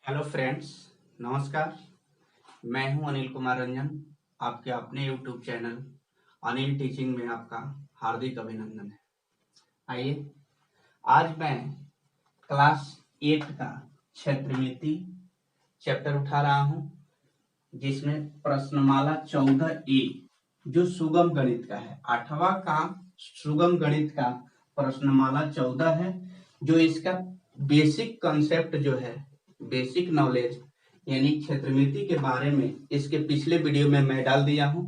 Hello friends, नमस्कार। मैं हूं अनिल कुमार रंजन। आपके अपने यूट्यूब चैनल अनिल टीचिंग में आपका हार्दिक अभिनंदन है। आइए, आज मैं क्लास 8 का क्षेत्रमिति चैप्टर उठा रहा हूं, जिसमें प्रश्नमाला 14A जो सुगम गणित का है, 8वां का सुगम गणित का प्रश्नमाला 14 है। जो इसका बेसिक कंसेप्ट जो है, बेसिक नॉलेज यानी क्षेत्रमिति के बारे में इसके पिछले वीडियो में मैं डाल दिया हूं।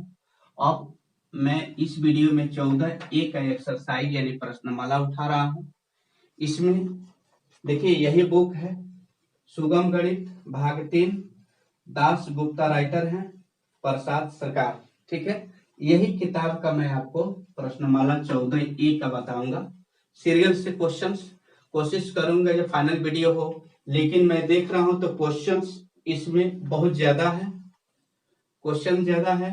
अब मैं इस वीडियो में 14A का एक्सरसाइज यानी प्रश्नमाला उठा रहा हूं। इसमें देखिए, यही बुक है सुगम गणित भाग 3, दास गुप्ता राइटर हैं, प्रसाद सरकार। ठीक है, यही किताब का मैं आपको प्रश्नमाला 14A का बताऊंगा। सीरियल से क्वेश्चंस कोशिश करूंगा जो फाइनल वीडियो हो, लेकिन मैं देख रहा हूं तो क्वेश्चंस इसमें बहुत ज्यादा है, क्वेश्चन ज्यादा है,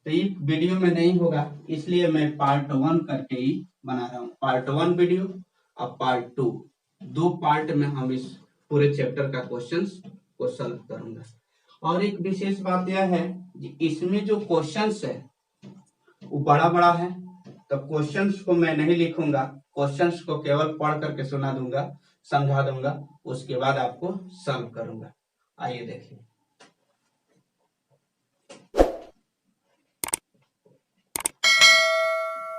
तो ये वीडियो में नहीं होगा, इसलिए मैं पार्ट 1 करके ही बना रहा हूँ। पार्ट 1 वीडियो और पार्ट 2, दो पार्ट में हम इस पूरे चैप्टर का क्वेश्चंस को सॉल्व करूंगा। और एक विशेष बात यह है कि इसमें जो क्वेश्चंस है वो बड़ा बड़ा है, तो क्वेश्चंस को मैं नहीं लिखूंगा, क्वेश्चंस को केवल पढ़ करके सुना दूंगा, समझा दूंगा, उसके बाद आपको सॉल्व करूंगा। आइए देखिए,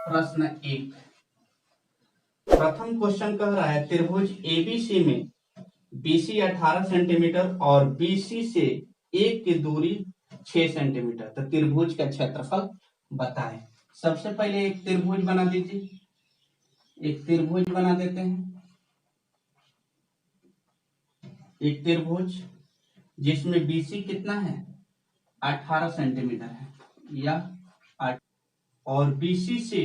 प्रश्न 1। प्रथम क्वेश्चन कह रहा है त्रिभुज एबीसी में बीसी 18 सेंटीमीटर और बीसी से एक की दूरी 6 सेंटीमीटर, तो त्रिभुज का क्षेत्रफल बताएं। सबसे पहले एक त्रिभुज बना दीजिए, एक त्रिभुज बना देते हैं। एक त्रिभुज जिसमें बीसी कितना है, 18 सेंटीमीटर है, या 8, और बीसी से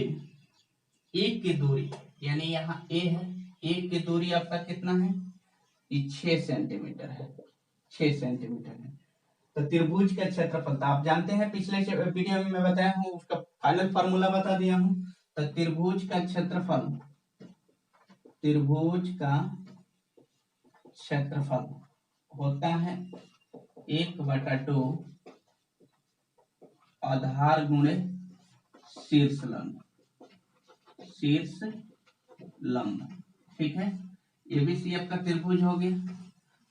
एक की दूरी यानी यहाँ ए है, एक की दूरी आपका कितना है, ये 6 सेंटीमीटर है, 6 सेंटीमीटर है। तो त्रिभुज का क्षेत्रफल तो आप जानते हैं, पिछले वीडियो में मैं बताया हूँ, उसका फाइनल फार्मूला बता दिया हूँ। तो त्रिभुज का क्षेत्रफल, त्रिभुज का क्षेत्रफल होता है 1/2 आधार गुणे शीर्ष लंब, शीर्ष लंब। ठीक है, एबीसी आपका त्रिभुज हो गया,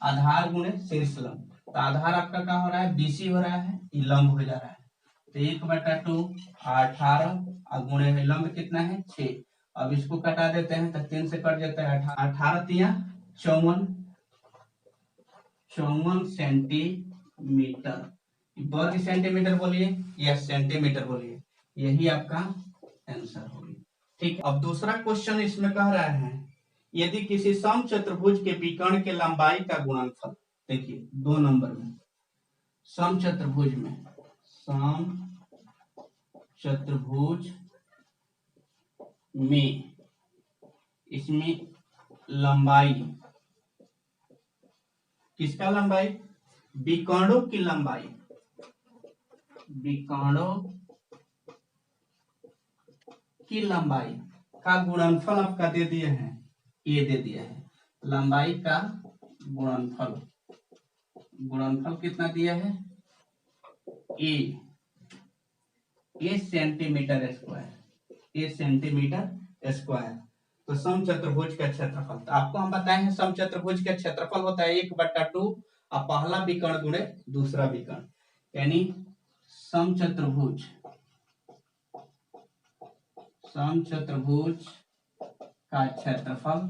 आधार गुणे शीर्ष लंब। तो आधार आपका क्या हो रहा है, बीसी हो रहा है, ये लंब हो जा रहा है, तो 1/2 18 गुणे लंब कितना है, 6। अब इसको कटा देते हैं तो 3 से कट जाता है, 18 तिया 54 सेंटीमीटर। वर्ग सेंटीमीटर बोलिए या सेंटीमीटर बोलिए, यही आपका आंसर होगी। ठीक, अब दूसरा क्वेश्चन इसमें कह रहा है यदि किसी समचतुर्भुज के विकर्ण के लंबाई का गुणनफल, देखिए 2 नंबर में, समचतुर्भुज में, समचतुर्भुज में इसमें लंबाई, किसका लंबाई, विकर्णों की लंबाई, विकर्णों की लंबाई का गुणनफल आपका दे दिए हैं, ये दे दिया है, लंबाई का गुणनफल, गुणनफल कितना दिया है, ए सेंटीमीटर स्क्वायर, ए सेंटीमीटर स्क्वायर। तो समचतुर्भुज का क्षेत्रफल, तो आपको हम बताए हैं समचतुर्भुज का क्षेत्रफल होता है 1/2 और पहला विकर्ण गुणे दूसरा विकर्ण, यानी समचतुर्भुज, समचतुर्भुज का क्षेत्रफल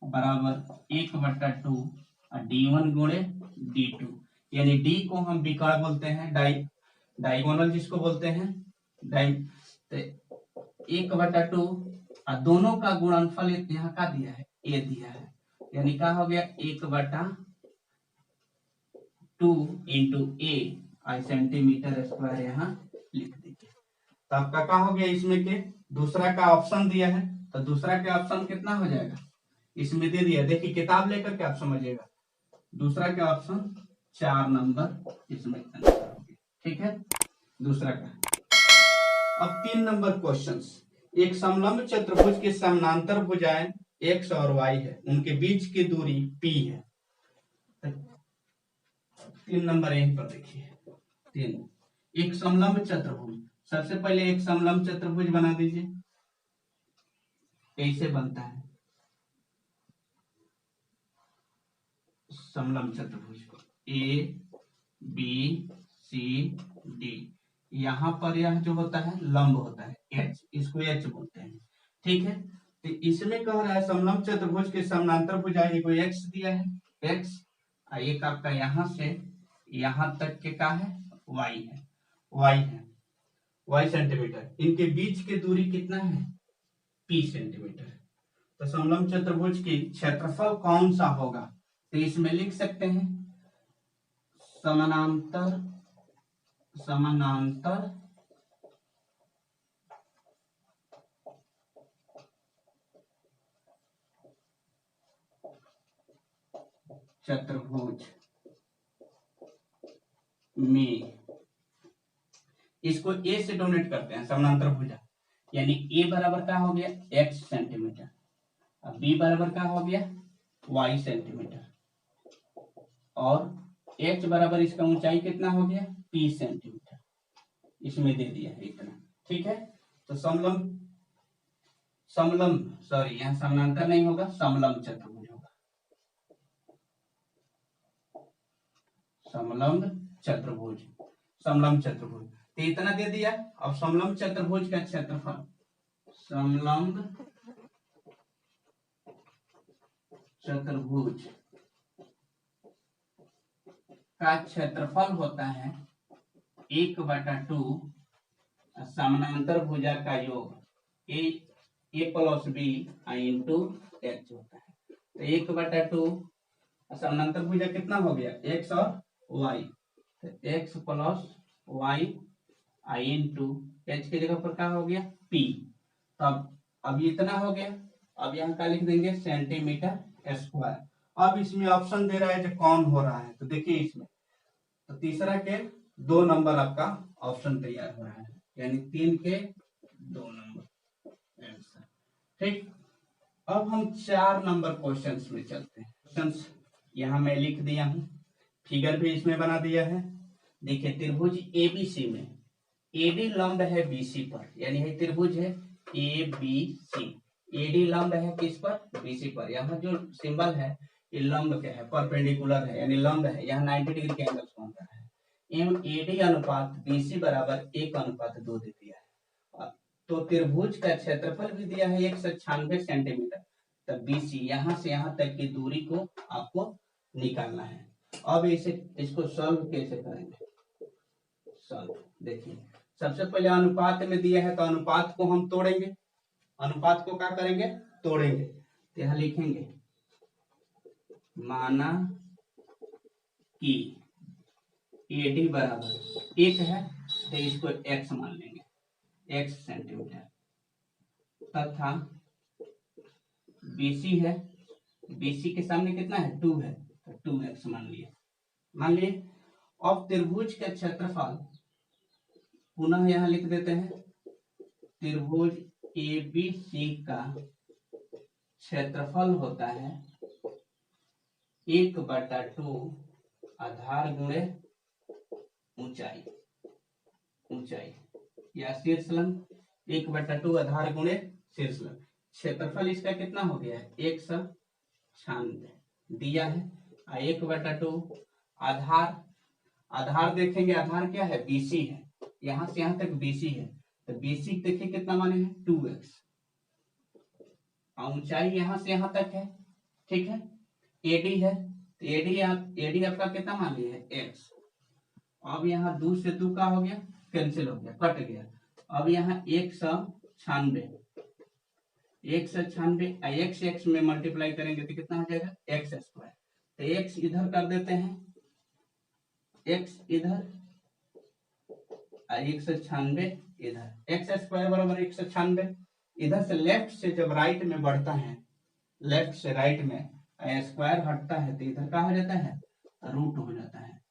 बराबर 1/2 d1 गुणे d2, यानी d को हम विकर्ण बोलते हैं, डायगोनल जिसको बोलते हैं, 1/2 और दोनों का गुणनफल यहाँ का दिया है, ए दिया है, यानी क्या हो गया 1/2 इंटू ए सेंटीमीटर स्क्वायर यहाँ लिख दीजिए। तो आपका क्या हो गया, इसमें के दूसरा का ऑप्शन दिया है, तो दूसरा का ऑप्शन कितना हो जाएगा, इसमें दे दिया, देखिए किताब लेकर के आप समझिएगा, दूसरा का ऑप्शन 4 नंबर इसमें आंसर हो गया। ठीक है, दूसरा का। अब 3 नंबर क्वेश्चंस, एक समलंब चतुर्भुज के समानांतर भुजाएं x और y है, उनके बीच की दूरी p है। 3 नंबर यहीं पर देखिए 3। एक समलंब चतुर्भुज, सबसे पहले एक समलंब चतुर्भुज बना दीजिए। कैसे बनता है समलंब चतुर्भुज को? ए बी सी डी, यहाँ पर यह जो होता है लंब होता है एच, इसको एच बोलते हैं। ठीक है, तो इसमें कह रहा है समलंब चतुर्भुज के समानांतर भुजा को एक्स दिया है, एक्स, एक आपका यहाँ से यहाँ तक के का है वाई है, वाई है, वाई सेंटीमीटर। इनके बीच की दूरी कितना है पी सेंटीमीटर। तो समलंब चतुर्भुज की क्षेत्रफल कौन सा होगा? तो इसमें लिख सकते हैं समानांतर, समानांतर चतुर्भुज में, इसको ए से डोनेट करते हैं समानांतर भुजा, यानी ए बराबर का हो गया x सेंटीमीटर, अब बी बराबर का हो गया y सेंटीमीटर, और h बराबर इसका ऊंचाई कितना हो गया p सेंटीमीटर, इसमें दे दिया है इतना। ठीक है, तो समलंब, समलंब सॉरी यहाँ समानांतर नहीं होगा, समलंब चतुर्भुज होगा, समलंब चतुर्भुज, समलंब चतुर्भुज। तो इतना दे दिया। अब समलंब चतुर्भुज का क्षेत्रफल, समलंब चतुर्भुज का क्षेत्रफल होता है 1/2 समानांतर भुजा का योग ए प्लस बी इंटू एच होता है। तो 1/2 समानांतर भुजा कितना हो गया एक्स और वाई, तो एक्स प्लस वाई आई इंटू एच की जगह पर क्या हो गया पी। तब अब इतना हो गया, अब यहाँ का लिख देंगे सेंटीमीटर स्क्वायर। अब इसमें ऑप्शन दे रहा है जो कौन हो रहा है, तो देखिए इसमें तो तीसरा के 2 नंबर आपका ऑप्शन तैयार हो रहा है, यानी 3 के 2 नंबर आंसर। ठीक, अब हम 4 नंबर क्वेश्चंस में चलते हैं। क्वेश्चंस यहाँ मैं लिख दिया हूँ, फिगर भी इसमें बना दिया है। देखिए त्रिभुज एबीसी में एडी लंब है बीसी पर, यानी है त्रिभुज है ए बी सी, एडी लंब है किस पर बीसी पर। यहाँ जो सिंबल है ये लंब के है, परपेंडिकुलर है यानी लंब है, यहाँ 90 डिग्री के एंगल बन रहा है। एम एडी अनुपात बीसी बराबर 1/2 दे दिया है। तो त्रिभुज का क्षेत्रफल भी दिया है 196 सेंटीमीटर। तब बीसी यहाँ से यहाँ तक की दूरी को आपको निकालना है। अब इसे इसको सॉल्व कैसे करेंगे? सॉल्व देखिए, सबसे पहले अनुपात में दिया है तो अनुपात को हम तोड़ेंगे, अनुपात को क्या करेंगे तोड़ेंगे। तो यहाँ लिखेंगे माना कि एडी बराबर 1 है तो इसको x मान लेंगे, x सेंटीमीटर, तथा BC है, BC के सामने कितना है 2 है तो 2x मान लिए, मान लिए। अब त्रिभुज का क्षेत्रफल पुनः यहाँ लिख देते हैं, त्रिभुज ABC का क्षेत्रफल होता है 1/2 आधार गुणे ऊंचाई, ऊंचाई या शीर्षलंब 1/2 आधार गुणे शीर्षलंब। क्षेत्रफल इसका कितना हो गया है 196 दिया है, 1/2 आधार, आधार देखेंगे आधार क्या है BC है, यहाँ से यहाँ तक BC है तो BC देखिए कितना माने हैं 2x, ऊंचाई यहाँ से यहाँ तक है। ठीक है, AD है तो AD आपका कितना मान लिया है x। अब यहाँ 2 से 2 का हो गया कैंसिल हो गया कट गया। अब यहाँ 196, 196 x x में मल्टीप्लाई करेंगे तो कितना हो जाएगा x स्क्वायर। तो x इधर कर देते हैं, x इधर 196 इधर, x स्क्वायर बराबर 196। इधर से लेफ्ट से जब राइट में बढ़ता है, लेफ्ट से राइट में स्क्वायर हटता है तो इधर क्या हो जाता है रूट हो जाता है।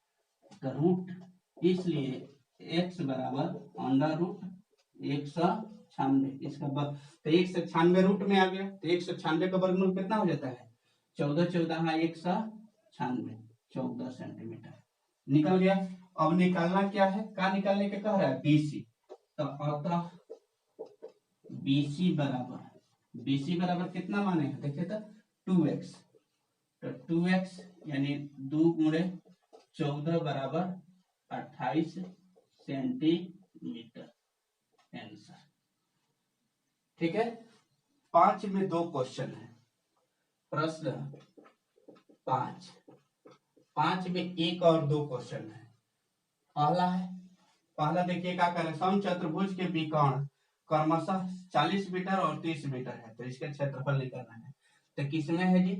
तो रूट इसलिए x बराबर अंडर रूट 196, इसका तो 196 रूट में आ गया तो 196 का वर्गमूल कितना हो जाता है 14 14 196, 14 सेंटीमीटर निकल गया। अब निकालना क्या है, क्या निकालने के कह रहा है, बीसी। तो अतः बीसी बराबर कितना माने हैं, देखिए तो 2x। तो 2x यानी 2 गुणे 14 बराबर 28 सेंटीमीटर आंसर। ठीक है, 5 में 2 क्वेश्चन है। प्रश्न 5 में 1 और 2 क्वेश्चन है। पहला देखिए क्या करे, समचतुर्भुज के विकर्ण क्रमशः 40 मीटर और 30 मीटर है, तो इसका क्षेत्रफल निकालना है। तो किसमें है जी,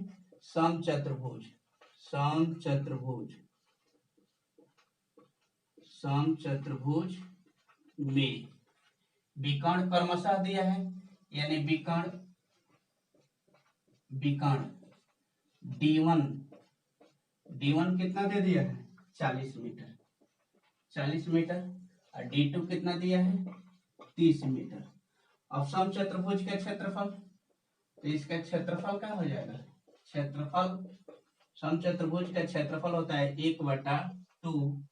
समचतुर्भुज में विकर्ण क्रमशः दिया है, यानी विकर्ण D1 कितना दे दिया है, 40 मीटर और D2 कितना दिया है, 30 मीटर। अब समचतुर्भुज का क्षेत्रफल, तो इसका क्षेत्रफल क्या हो जाएगा, समचतुर्भुज का क्षेत्रफल होता है 1/2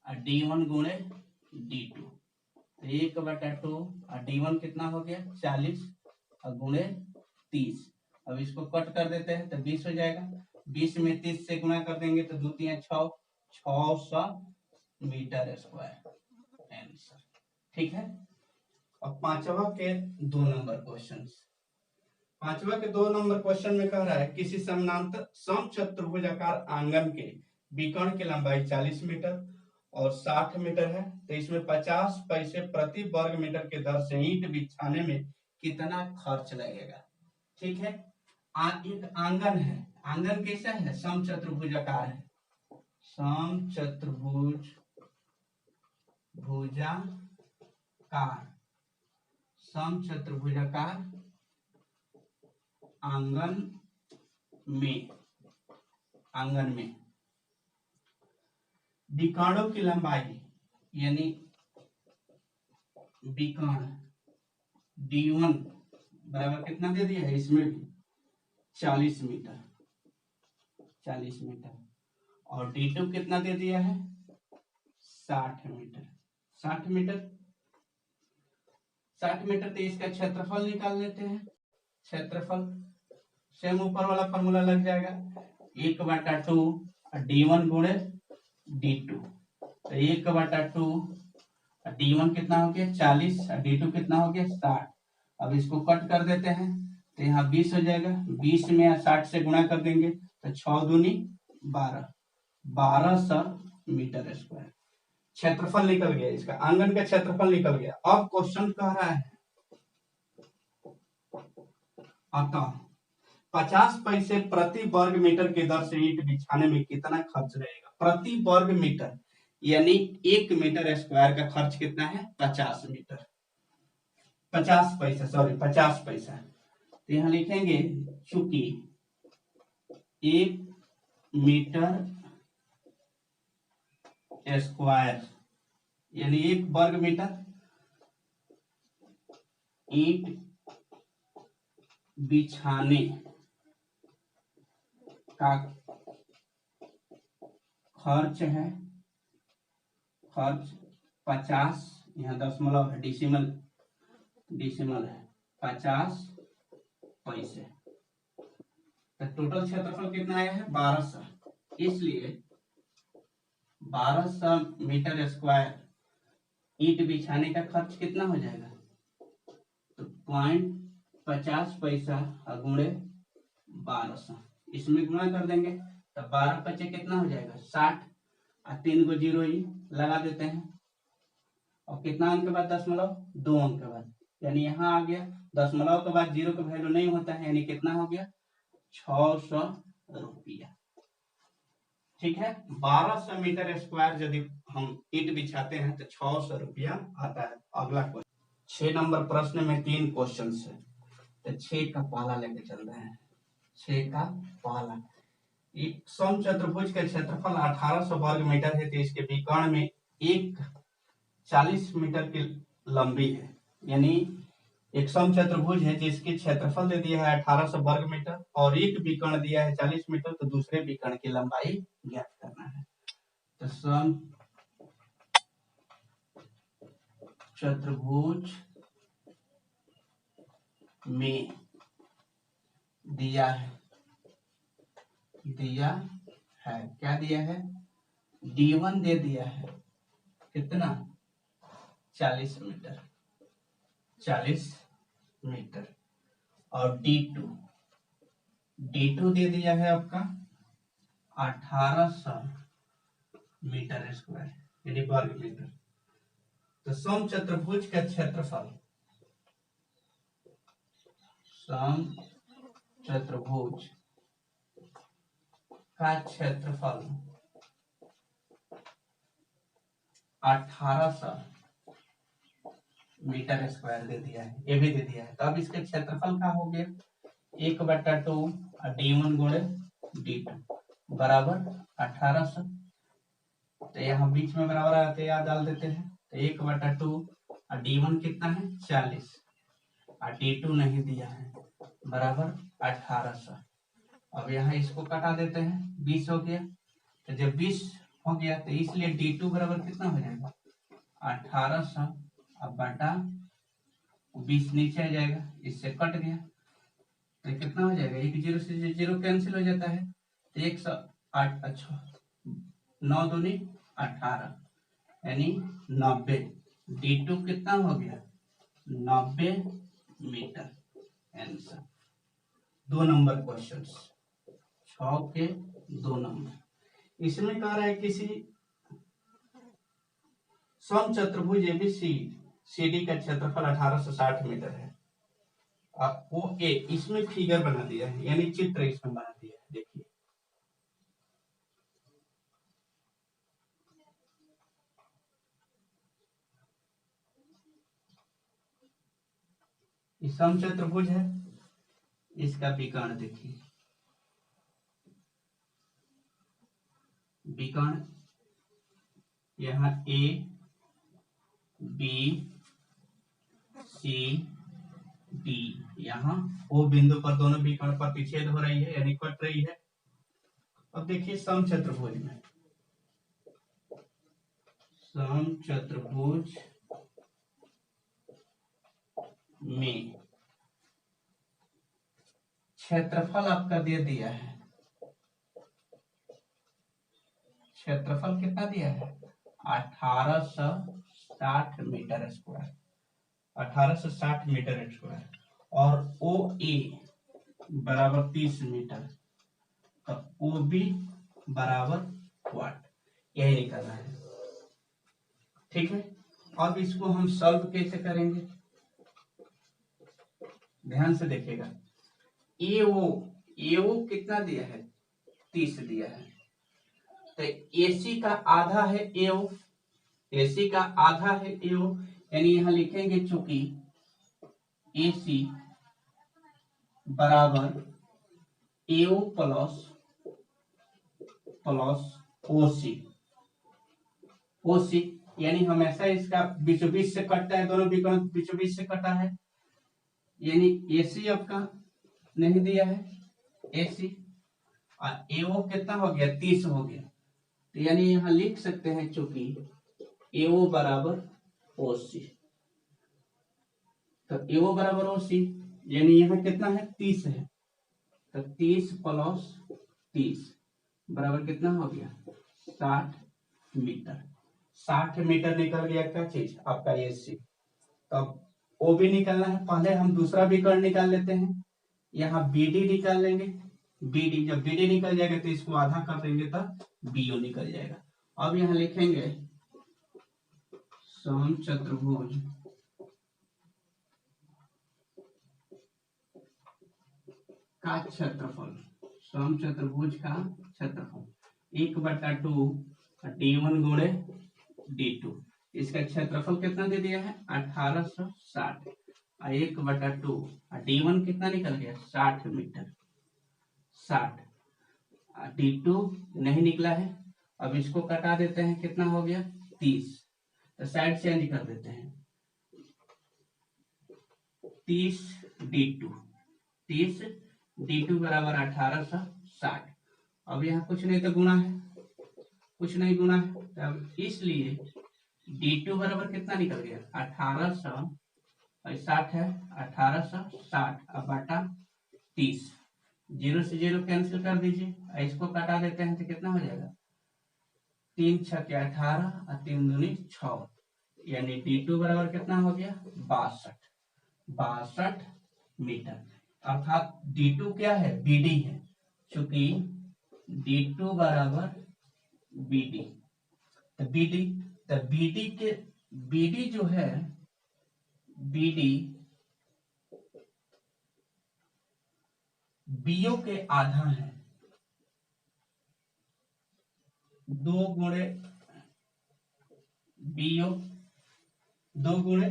और D1 गुणे D2। 1/2 और D1 कितना हो गया, 40 और गुणे 30। अब इसको कट कर देते हैं तो 20 हो जाएगा। 20 में 30 से गुणा कर देंगे तो 2 3 6, 600 मीटर स्क्वायर आंसर। ठीक है। अब पांचवा के 2 नंबर क्वेश्चन में कह रहा है, किसी समानांतर समचतुर्भुजाकार आंगन के विकर्ण की लंबाई 40 मीटर और 60 मीटर है, तो इसमें 50 पैसे प्रति वर्ग मीटर के दर से ईंट बिछाने में कितना खर्च लगेगा। ठीक है, एक आंगन है, आंगन कैसा है, समचतुर्भुजाकार है, समचतुर्भुजाकार आंगन में विकर्णों की लंबाई यानी विकर्ण D1 बराबर कितना दे दिया है, इसमें भी 40 मीटर और D2 कितना दे दिया है, 60 मीटर। तो इसका क्षेत्रफल निकाल लेते हैं। क्षेत्रफल सेम ऊपर वाला फॉर्मूला लग जाएगा, 1/2 D1 गुणे D2। तो 1/2 D1 कितना हो गया, 40 और D2 कितना हो गया, 60। अब इसको कट कर देते हैं तो यहाँ 20 हो जाएगा। 20 में 60 से गुणा कर देंगे तो 6 दूनी 1200 मीटर स्क्वायर क्षेत्रफल निकल गया, इसका आंगन का क्षेत्रफल निकल गया। अब क्वेश्चन कह रहा है, अतः 50 पैसे प्रति वर्ग मीटर के दर से ईंट बिछाने में कितना खर्च रहेगा। प्रति वर्ग मीटर यानी 1 मीटर स्क्वायर का खर्च कितना है, 50 पैसा। तो यहाँ लिखेंगे, चूंकि 1 मीटर स्क्वायर यानी 1 वर्ग मीटर ईंट बिछाने का खर्च है, 50, यहाँ दशमलव है, डेसिमल है, 50 पैसे। तो टोटल क्षेत्रफल कितना आया है, 1200। इसलिए 1200 मीटर स्क्वायर ईंट बिछाने का खर्च कितना हो जाएगा, तो 0.50 पैसा गुणे 1200, इसमें गुणा कर देंगे तो 12 पचे कितना हो जाएगा, 60 और 3 को 0 ही लगा देते हैं। और कितना अंक के बाद, 0.2 अंक के बाद, यानी यहाँ आ गया 0.2 के बाद 0 का वैल्यू नहीं होता है, यानी कितना हो गया, 600 रुपया। ठीक है, 1200 मीटर स्क्वायर यदि हम ईंट बिछाते हैं तो 600 रुपया आता है। अगला क्वेश्चन 6 नंबर प्रश्न में 3 क्वेश्चन है, तो 6 का पाला लेके चल रहे हैं। 6 का पाला, एक समचतुर्भुज का क्षेत्रफल 1800 वर्ग मीटर है, तो इसके विकर्ण में एक 40 मीटर की लंबी है, यानी एक समचतुर्भुज है जिसकी क्षेत्रफल दे दिया है 1800 वर्ग मीटर और एक विकर्ण दिया है 40 मीटर, तो दूसरे विकर्ण की लंबाई ज्ञात करना है। तो समचतुर्भुज में दिया है क्या दिया है, D1 दे दिया है कितना 40 मीटर और D2 दे दिया है आपका 1800 मीटर स्क्वायर यानी वर्ग मीटर। तो समचतुर्भुज का क्षेत्रफल समचतुर्भुज का क्षेत्रफल 1800 मीटर स्क्वायर दे दिया है, ये भी दे दिया है। तो अब इसके क्षेत्रफल का हो गया 1/2 D1 गुणे D2 बराबर 1800। तो यहाँ बीच में बराबर आते याद डाल देते हैं। तो 1/2 और D1 कितना है 40 और D2 नहीं दिया है बराबर 1800। अब यहाँ इसको कटा देते हैं, 20 हो गया। तो जब 20 हो गया तो इसलिए D2 बराबर कितना हो जाएगा 1800 अब बटा 20 नीचे आ जाएगा, इससे कट गया तो कितना हो जाएगा, एक जीरो से जीरो कैंसिल हो जाता है तो 108 अच्छा 9 दूनी 18 यानी 90। D2 कितना हो गया 90 मीटर। आंसर 2 नंबर क्वेश्चन 6 के 2 नंबर। इसमें कह रहा है किसी समचतुर्भुज ABCD का क्षेत्रफल 1860 मीटर है। आपको इसमें फिगर बना दिया है यानी चित्र इसमें बना दिया है, देखिए ये समचतुर्भुज है, इसका विकर्ण देखिए, विकर्ण यहाँ A B C D, यहाँ O बिंदु पर दोनों विकर्ण पर प्रतिच्छेद हो रही है यानी कट रही है। अब देखिए समचतुर्भुज में क्षेत्रफल आपका दे दिया है, क्षेत्रफल कितना दिया है 1860 मीटर स्क्वायर, 1860 मीटर स्क्वायर और OA बराबर 30 मीटर, तो OB बराबर वाट, यही निकलना है। ठीक है, अब इसको हम सॉल्व कैसे करेंगे, ध्यान से देखिएगा। AO कितना दिया है 30 दिया है, तो AC का आधा है AC का आधा है AO, यानी यहां लिखेंगे चूंकि AC बराबर AO प्लस OC यानी हमेशा इसका बीचों बीच से कटता है, दोनों विकर्ण बीचों बीच से कटा है, यानी AC आपका नहीं दिया है AC और AO कितना हो गया 30 हो गया, तो यानी यहां लिख सकते हैं चूंकि AO बराबर OC, तो AO बराबर OC यानी यहाँ कितना है 30 है, तो 30 प्लस 30 बराबर कितना हो गया 60 मीटर। 60 मीटर निकल गया क्या चीज आपका AC। तब OB निकलना है, पहले हम दूसरा विकर्ण निकाल लेते हैं, यहाँ BD निकाल लेंगे, BD जब BD निकल जाएगा तो इसको आधा कर देंगे तब BO निकल जाएगा। अब यहाँ लिखेंगे समचतुर्भुज का क्षेत्रफल, समचतुर्भुज का क्षेत्रफल 1/2 D1 गुणे D2, इसका क्षेत्रफल कितना दे दिया है 1860 और 1/2 D1 कितना निकल गया 60 मीटर, 60 D2 नहीं निकला है। अब इसको कटा देते हैं, कितना हो गया 30, तो साइड चेंज कर देते हैं, 30d2, 30d2 बराबर 1860। अब यहाँ कुछ नहीं तो गुणा है, कुछ नहीं गुणा है, तब इसलिए d2 बराबर कितना निकल गया 1860 है, 1860 अब बटा 30, 0 से 0 कैंसिल कर दीजिए, इसको काटा देते हैं तो कितना हो जाएगा 3 छक्के 18 और 3 दूनी 6, यानी d2 बराबर कितना हो गया 62 मीटर। अर्थात d2 क्या है bd है, चूंकि d2 बराबर bd, तो bd जो है bd bo के आधा है, 2 गुणे bo, 2 गुणे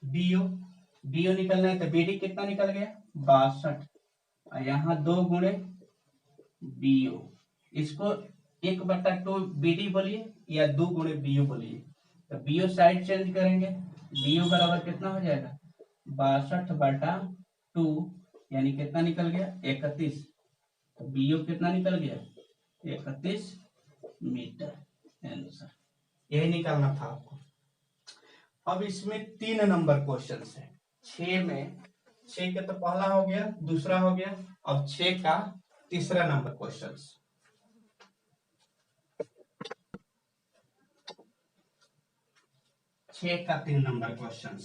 bo, bo निकलना है तो bd कितना निकल गया 62, और यहाँ 2 गुणे bo, इसको 1/2 bd बोलिए या 2 गुणे bo बोलिए, तो bo साइड चेंज करेंगे, bo बराबर कितना हो जाएगा 62/2, यानी कितना निकल गया 31, तो bo कितना निकल गया 31 मीटर आंसर, यही निकालना था आपको। अब इसमें 3 नंबर क्वेश्चन है, 6 में 6 का तो पहला हो गया, दूसरा हो गया, अब 6 का तीसरा नंबर क्वेश्चन, 6 का 3 नंबर क्वेश्चन,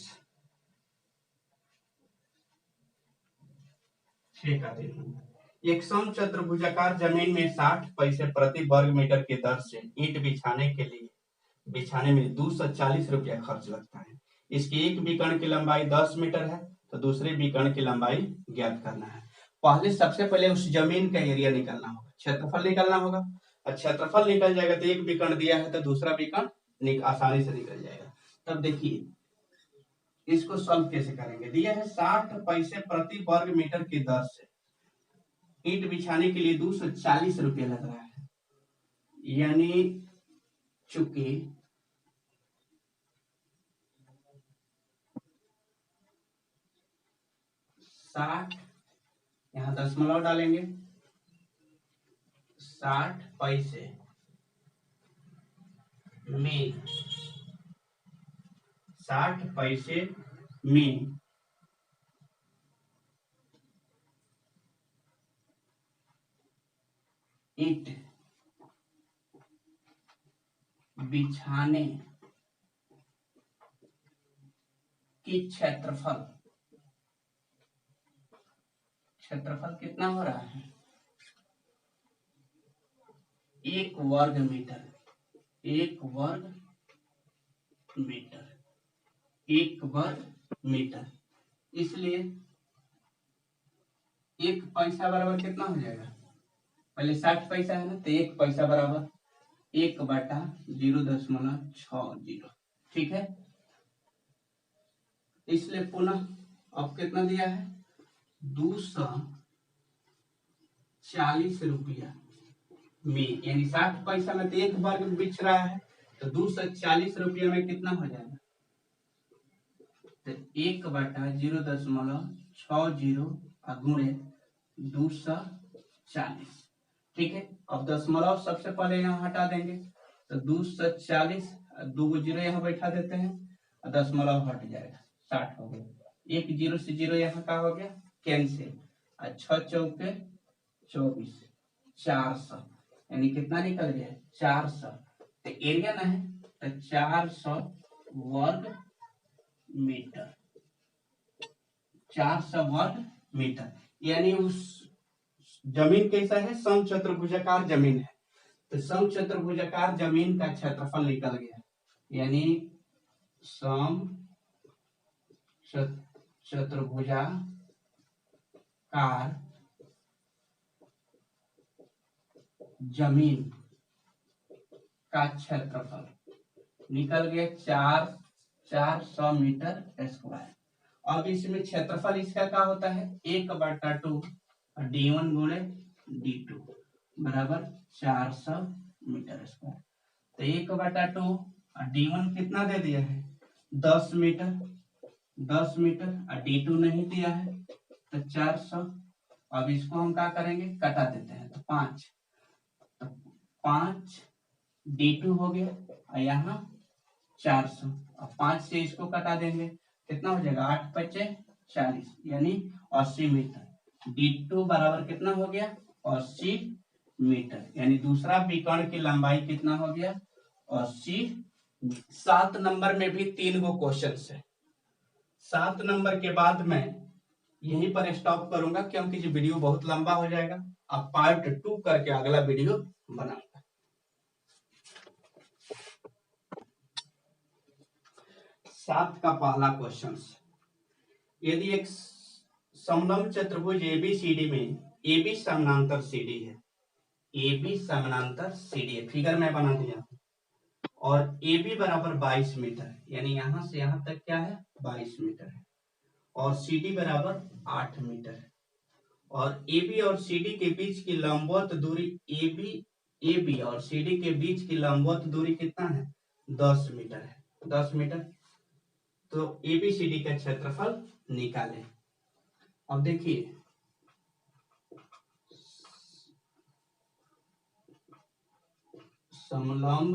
6 का 3 नंबर। एक समचतुर्भुजाकार जमीन में 60 पैसे प्रति वर्ग मीटर की दर से ईंट बिछाने में 240 रुपया खर्च लगता है। इसकी एक विकर्ण की लंबाई 10 मीटर है, तो दूसरे विकर्ण की लंबाई ज्ञात करना है। सबसे पहले उस जमीन का एरिया निकालना होगा, क्षेत्रफल निकालना होगा, और क्षेत्रफल निकल जाएगा तो एक विकर्ण दिया है तो दूसरा विकर्ण आसानी से निकल जाएगा। तब देखिए इसको सॉल्व कैसे करेंगे, दिया है 60 पैसे प्रति वर्ग मीटर की दर से ईंट बिछाने के लिए 240 रुपया लग रहा है, यानी चूंकि 60, यहाँ दशमलव डालेंगे, 60 पैसे में 60 पैसे में ईंट बिछाने की क्षेत्रफल कितना हो रहा है 1 वर्ग मीटर, 1 वर्ग मीटर, इसलिए 1 पैसा बराबर कितना हो जाएगा, पहले 60 पैसा है ना, तो 1 पैसा बराबर 1/0.60, ठीक है। इसलिए पुनः अब कितना दिया है 240 रुपया में, यानी 60 पैसा में तो 1 वर्ग बिछ रहा है, तो 240 रुपया में कितना हो जाएगा, तो 1/0.60 गुणे 240, ठीक है। अब दशमलव सबसे पहले यहाँ हटा देंगे, तो 240, 2 जीरो यहाँ बैठा देते हैं, और दशमलव हट जाएगा, 60 हो गया, 1 0 से 0 यहाँ का हो गया कैंसिल, और 6 चौके 24, 400, यानी कितना निकल गया 400, तो एरिया ना है तो 400 वर्ग मीटर, 400 वर्ग मीटर, यानी उस जमीन कैसा है समचतुर्भुजाकार जमीन है, तो समचतुर्भुजाकार जमीन का क्षेत्रफल निकल गया, यानी समचतुर्भुजाकार जमीन का क्षेत्रफल निकल गया 400 मीटर स्क्वायर। अब इसमें क्षेत्रफल इसका क्या होता है 1/2 d1 गुणे d2 बराबर 400 मीटर स्क्वायर, तो 1/2 d1 कितना दे दिया है 10 मीटर, 10 मीटर और D2 नहीं दिया है तो 400। अब इसको हम क्या करेंगे, कटा देते हैं तो 5, तो 5 D2 हो गया और यहाँ 400। अब 5 से इसको कटा देंगे, कितना हो जाएगा, 8 × 5 = 40 यानी 80 मीटर। D2 बराबर कितना हो गया, 80 मीटर। यानी दूसरा विकर्ण की लंबाई कितना हो गया, 80। 7 नंबर में भी 3 गो क्वेश्चन है। 7 नंबर के बाद मैं यहीं पर स्टॉप करूंगा क्योंकि जो वीडियो बहुत लंबा हो जाएगा। अब पार्ट 2 करके अगला वीडियो बनाऊंगा। 7 का पहला क्वेश्चन, यदि एक समलंब चतुर्भुज ABCD में AB समानांतर CD है, AB समानांतर CD है, फिगर में बना दिया, और AB बराबर 22 मीटर, यानी यहां से यहां तक क्या है, 22 मीटर है, और CD बराबर 8 मीटर है, और AB और CD के बीच की लंबवत दूरी AB और CD के बीच की लंबवत दूरी कितना है, 10 मीटर है। 10 मीटर। तो ABCD का क्षेत्रफल निकालें। अब देखिए, समलंब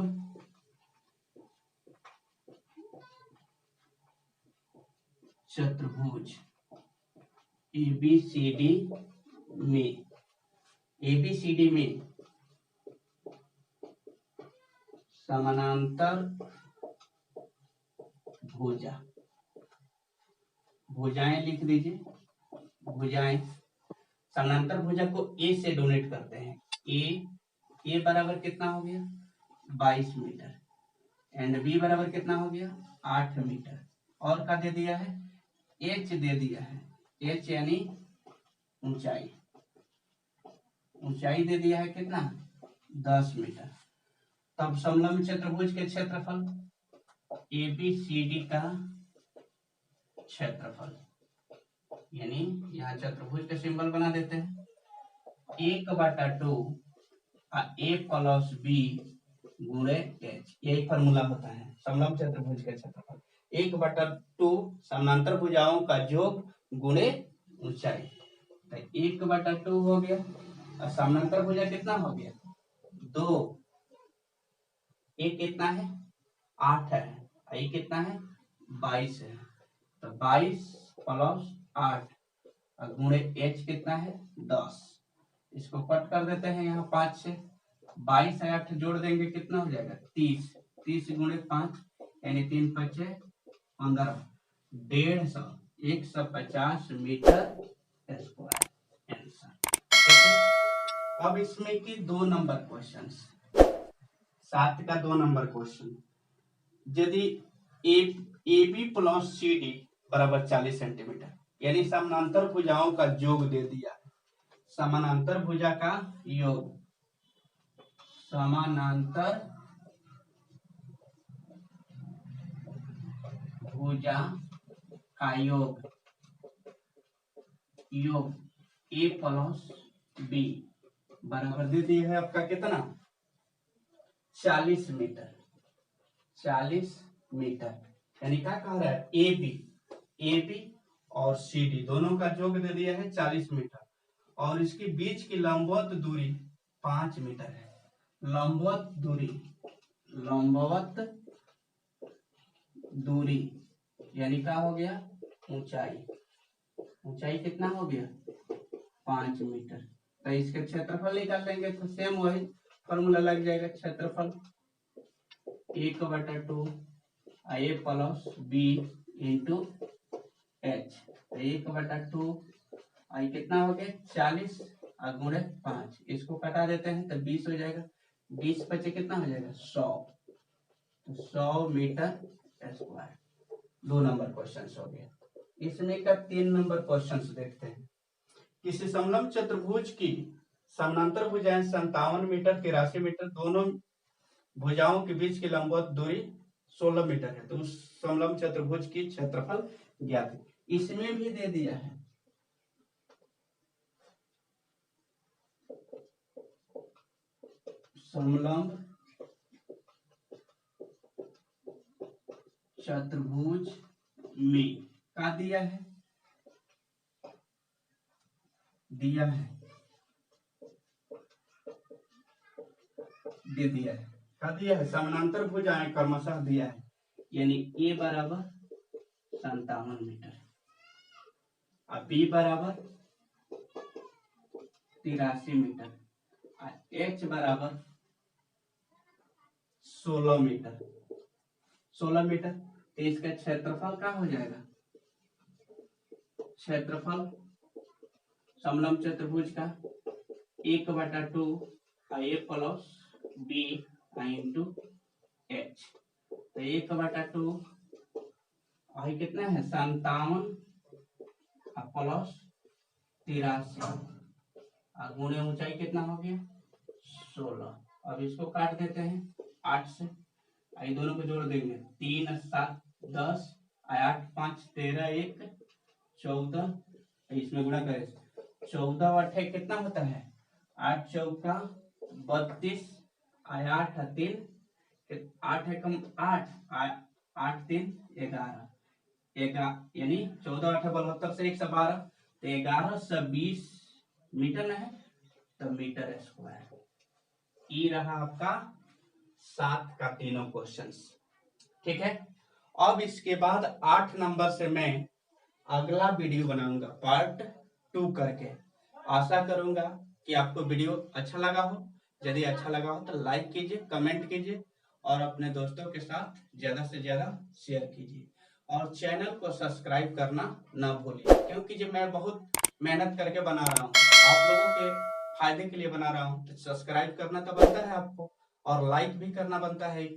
चतुर्भुज ABCD में समानांतर भुजाएं लिख दीजिए। भुजाएं, समानांतर भुजा को A से डोनेट करते हैं। A बराबर कितना हो गया, 22 मीटर, एंड B बराबर कितना हो गया, 8 मीटर, और क्या दे दिया है, H दे दिया है। H यानी ऊंचाई, ऊंचाई दे दिया है कितना, 10 मीटर। तब समलंब चतुर्भुज के क्षेत्रफल, ABCD का क्षेत्रफल, यानी यहाँ चतुर्भुज का सिंबल बना देते हैं, 1/2 A + B × H, यही फॉर्मूला होता है समलंब चतुर्भुज का क्षेत्रफल। 1/2 समानांतर भुजाओं का योग गुणे ऊंचाई, तो 1/2 हो गया, और समानांतर भुजा कितना हो गया, 2। A कितना है, 8 है, A कितना है, 22 है, तो 22 + 8 गुणे H कितना है, 10। इसको कट कर देते हैं यहाँ 5 से, 22 और 8 जोड़ देंगे कितना हो जाएगा, 30। 30 × 5 यानी 3 × 5 = 15, 150, 150 मीटर स्क्वायर आंसर। अब इसमें की 2 नंबर क्वेश्चन, 7 का 2 नंबर क्वेश्चन, यदि AB + CD बराबर 40 सेंटीमीटर, यानी समानांतर भुजाओं का योग दे दिया, समानांतर भुजा का योग, समानांतर भुजा का योग A + B बराबर दे दिया है आपका कितना, 40 मीटर। 40 मीटर, यानी क्या कह रहा है, AB और CD दोनों का योग दे दिया है 40 मीटर, और इसके बीच की लंबवत दूरी 5 मीटर है। लंबवत दूरी यानी क्या हो गया, ऊंचाई कितना हो गया, 5 मीटर। तो इसके क्षेत्रफल निकाल लेंगे, तो सेम वही फॉर्मूला लग जाएगा, क्षेत्रफल 1/2 A + B × H, 1/2 आई कितना हो गया, 40 और गुणे 5, इसको कटा देते हैं तो 20 हो जाएगा, 20 × 5 कितना हो जाएगा, 100, तो 100 मीटर स्क्वायर। 2 नंबर क्वेश्चन हो गया। इसमें का 3 नंबर क्वेश्चन देखते हैं। किसी समलंब चतुर्भुज की समानांतर भुजाएं 57 मीटर, 83 मीटर, दोनों भुजाओं के बीच की लंबवत दूरी 16 मीटर है, तो उस समलंब चतुर्भुज की क्षेत्रफल ज्ञात है। इसमें भी दे दिया है, समलंब चतुर्भुज में का दिया है, दिया है, दे दिया है, का दिया है, समानांतर भुजाएं क्रमशः दिया है, यानी ए बराबर 57 मीटर और बी बराबर 83 मीटर और एच बराबर 16 मीटर। 16 मीटर तो इसका क्षेत्रफल क्या हो जाएगा, क्षेत्रफल समलंब चतुर्भुज का 1/2 ए प्लस बी इंटू एच। तो 1/2 और कितना है 57 प्लस 83 और गुणे ऊंचाई कितना हो गया 16। अब इसको काट देते हैं 8 से, ये दोनों को जोड़ देंगे 3 7 10 8 5 13 1 14, इसमें गुणा करें 14 8 कितना होता है 8 चौका 32 8 3 8 है कम 8 8 3 11 यानी 14 8 72 से 112 तो 1120 मीटर न है तो मीटर स्क्वायर। ई रहा आपका 7 का तीनों क्वेश्चंस। ठीक है, अब इसके बाद 8 नंबर से मैं अगला वीडियो बनाऊंगा पार्ट 2 करके। आशा करूंगा कि आपको वीडियो अच्छा लगा हो। यदि अच्छा लगा हो तो लाइक कीजिए, कमेंट कीजिए और अपने दोस्तों के साथ ज्यादा से ज्यादा शेयर कीजिए और चैनल को सब्सक्राइब करना ना भूलिए, क्योंकि जो मैं बहुत मेहनत करके बना रहा हूँ, आप लोगों के फायदे के लिए बना रहा हूँ, तो सब्सक्राइब करना तो बनता है आपको और लाइक भी करना बनता है।